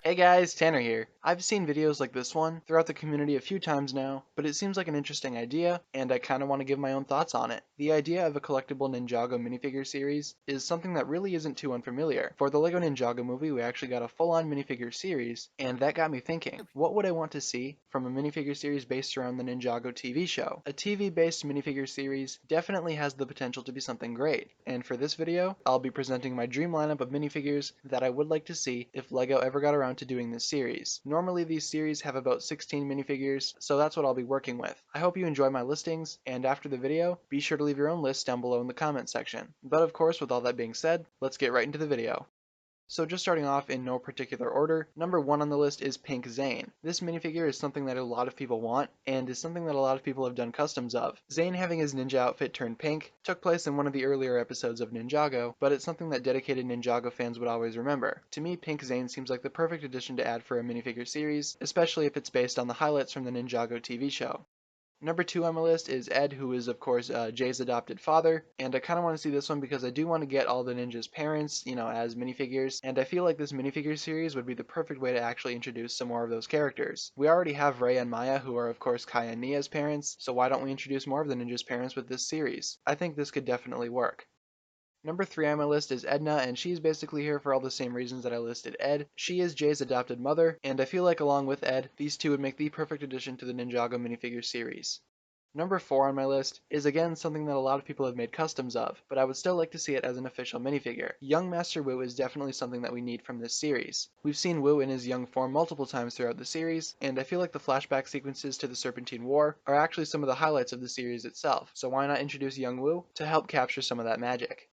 Hey guys, Tanner here. I've seen videos like this one throughout the community a few times now, but it seems like an interesting idea, and I kinda want to give my own thoughts on it. The idea of a collectible Ninjago minifigure series is something that really isn't too unfamiliar. For the LEGO Ninjago movie, we actually got a full-on minifigure series, and that got me thinking, what would I want to see from a minifigure series based around the Ninjago TV show? A TV-based minifigure series definitely has the potential to be something great, and for this video, I'll be presenting my dream lineup of minifigures that I would like to see if LEGO ever got around to doing this series. Normally these series have about 16 minifigures, so that's what I'll be working with. I hope you enjoy my listings, and after the video, be sure to leave your own list down below in the comments section. But of course, with all that being said, let's get right into the video. So just starting off in no particular order, number 1 on the list is Pink Zane. This minifigure is something that a lot of people want, and is something that a lot of people have done customs of. Zane having his ninja outfit turned pink took place in one of the earlier episodes of Ninjago, but it's something that dedicated Ninjago fans would always remember. To me, Pink Zane seems like the perfect addition to add for a minifigure series, especially if it's based on the highlights from the Ninjago TV show. Number 2 on my list is Ed, who is of course Jay's adopted father, and I kind of want to see this one because I do want to get all the ninjas' parents, as minifigures, and I feel like this minifigure series would be the perfect way to actually introduce some more of those characters. We already have Rey and Maya, who are of course Kai and Nia's parents, so why don't we introduce more of the ninjas' parents with this series? I think this could definitely work. Number 3 on my list is Edna, and she's basically here for all the same reasons that I listed Ed. She is Jay's adopted mother, and I feel like along with Ed, these two would make the perfect addition to the Ninjago minifigure series. Number 4 on my list is again something that a lot of people have made customs of, but I would still like to see it as an official minifigure. Young Master Wu is definitely something that we need from this series. We've seen Wu in his young form multiple times throughout the series, and I feel like the flashback sequences to the Serpentine War are actually some of the highlights of the series itself, so why not introduce young Wu to help capture some of that magic?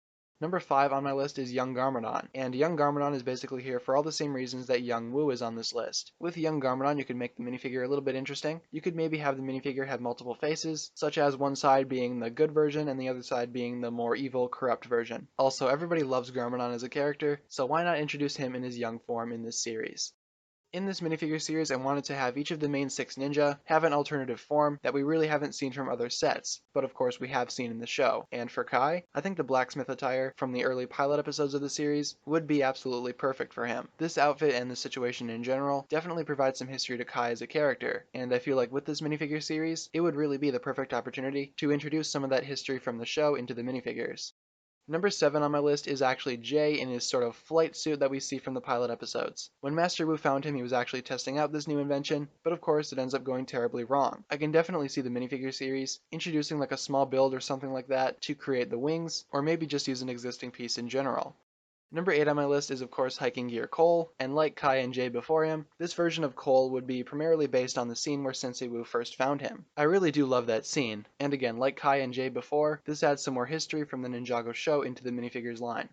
Number 5 on my list is Young Garmadon, and Young Garmadon is basically here for all the same reasons that Young Wu is on this list. With Young Garmadon, you could make the minifigure a little bit interesting. You could maybe have the minifigure have multiple faces, such as one side being the good version and the other side being the more evil, corrupt version. Also, everybody loves Garmadon as a character, so why not introduce him in his young form in this series? In this minifigure series, I wanted to have each of the main 6 ninja have an alternative form that we really haven't seen from other sets, but of course we have seen in the show. And for Kai, I think the blacksmith attire from the early pilot episodes of the series would be absolutely perfect for him. This outfit and the situation in general definitely provides some history to Kai as a character, and I feel like with this minifigure series, it would really be the perfect opportunity to introduce some of that history from the show into the minifigures. Number 7 on my list is actually Jay in his sort of flight suit that we see from the pilot episodes. When Master Wu found him, he was actually testing out this new invention, but of course it ends up going terribly wrong. I can definitely see the minifigure series introducing like a small build or something like that to create the wings, or maybe just use an existing piece in general. Number 8 on my list is of course Hiking Gear Cole, and like Kai and Jay before him, this version of Cole would be primarily based on the scene where Sensei Wu first found him. I really do love that scene, and again, like Kai and Jay before, this adds some more history from the Ninjago show into the minifigures line.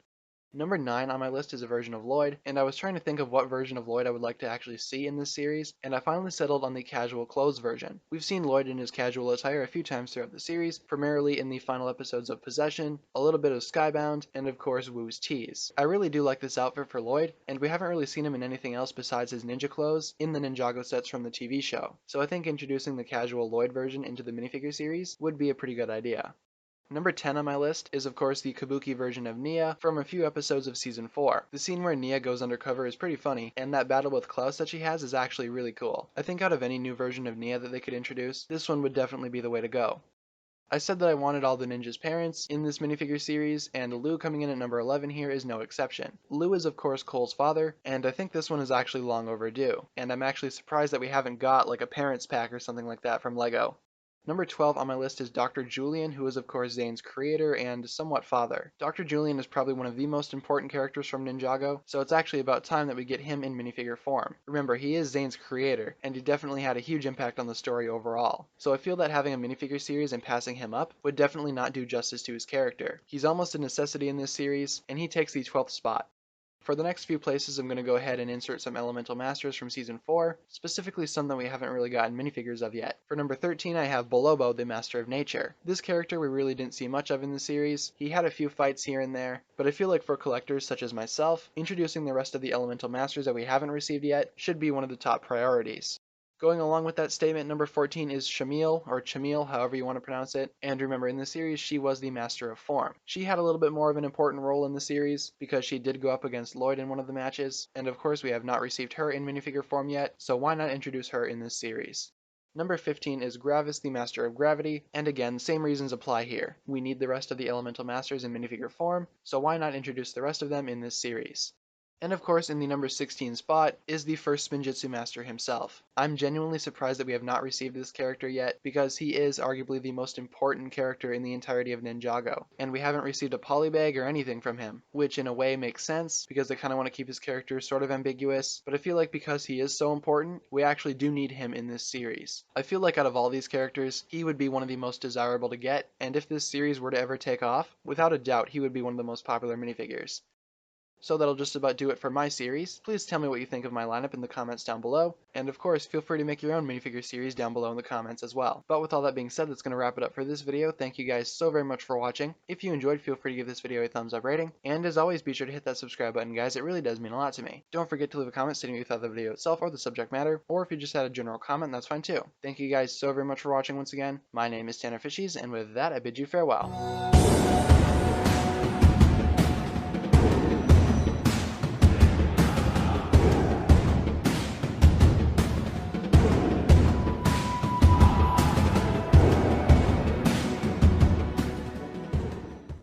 Number 9 on my list is a version of Lloyd, and I was trying to think of what version of Lloyd I would like to actually see in this series, and I finally settled on the casual clothes version. We've seen Lloyd in his casual attire a few times throughout the series, primarily in the final episodes of Possession, a little bit of Skybound, and of course Wu's Tease. I really do like this outfit for Lloyd, and we haven't really seen him in anything else besides his ninja clothes in the Ninjago sets from the TV show, so I think introducing the casual Lloyd version into the minifigure series would be a pretty good idea. Number 10 on my list is of course the Kabuki version of Nia from a few episodes of season 4. The scene where Nia goes undercover is pretty funny, and that battle with Klaus that she has is actually really cool. I think out of any new version of Nia that they could introduce, this one would definitely be the way to go. I said that I wanted all the ninjas' parents in this minifigure series, and Lu coming in at number 11 here is no exception. Lu is of course Cole's father, and I think this one is actually long overdue, and I'm actually surprised that we haven't got like a parents pack or something like that from LEGO. Number 12 on my list is Dr. Julian, who is of course Zane's creator and somewhat father. Dr. Julian is probably one of the most important characters from Ninjago, so it's actually about time that we get him in minifigure form. Remember, he is Zane's creator, and he definitely had a huge impact on the story overall. So I feel that having a minifigure series and passing him up would definitely not do justice to his character. He's almost a necessity in this series, and he takes the 12th spot. For the next few places, I'm going to go ahead and insert some Elemental Masters from Season 4, specifically some that we haven't really gotten minifigures of yet. For number 13, I have Bolobo, the Master of Nature. This character we really didn't see much of in the series. He had a few fights here and there, but I feel like for collectors such as myself, introducing the rest of the Elemental Masters that we haven't received yet should be one of the top priorities. Going along with that statement, number 14 is Shamil, or Chamil, however you want to pronounce it. And remember, in the series, she was the Master of Form. She had a little bit more of an important role in the series because she did go up against Lloyd in one of the matches. And of course, we have not received her in minifigure form yet, so why not introduce her in this series? Number 15 is Gravis, the Master of Gravity, and again, same reasons apply here. We need the rest of the Elemental Masters in minifigure form, so why not introduce the rest of them in this series? And of course, in the number 16 spot is the first Spinjitzu Master himself. I'm genuinely surprised that we have not received this character yet, because he is arguably the most important character in the entirety of Ninjago, and we haven't received a polybag or anything from him, which in a way makes sense, because they kind of want to keep his character sort of ambiguous, but I feel like because he is so important, we actually do need him in this series. I feel like out of all these characters, he would be one of the most desirable to get, and if this series were to ever take off, without a doubt he would be one of the most popular minifigures. So that'll just about do it for my series. Please tell me what you think of my lineup in the comments down below, and of course feel free to make your own minifigure series down below in the comments as well. But with all that being said, that's going to wrap it up for this video. Thank you guys so very much for watching. If you enjoyed, feel free to give this video a thumbs up rating, and as always, be sure to hit that subscribe button, guys. It really does mean a lot to me. Don't forget to leave a comment stating what you thought of the video itself or the subject matter, or if you just had a general comment, that's fine too. Thank you guys so very much for watching once again. My name is TannerFishies, and with that, I bid you farewell.